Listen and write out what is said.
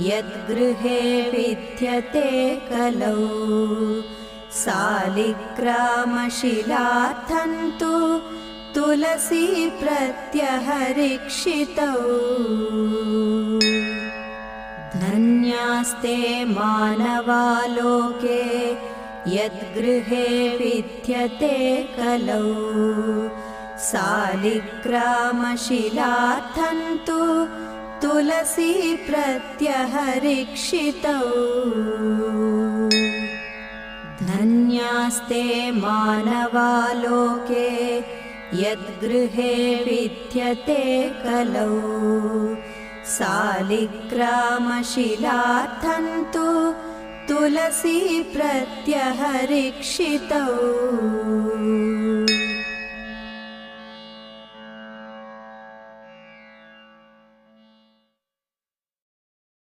यद्गृहे विद्यते कलौ सालिग्रामशिलार्थन्तु तुलसी प्रत्यहरिक्षितौ धन्यास्ते मानवालोके यद्गृहे विद्यते कलौ सालिग्रामशिलार्थन्तु तुलसी प्रत्यहरिक्षितौ धन्यास्ते मानवालोके यद्गृहे विद्यते कलौ सालिग्रामशिलार्थन्तु तुलसी प्रत्यहरिक्षितौ।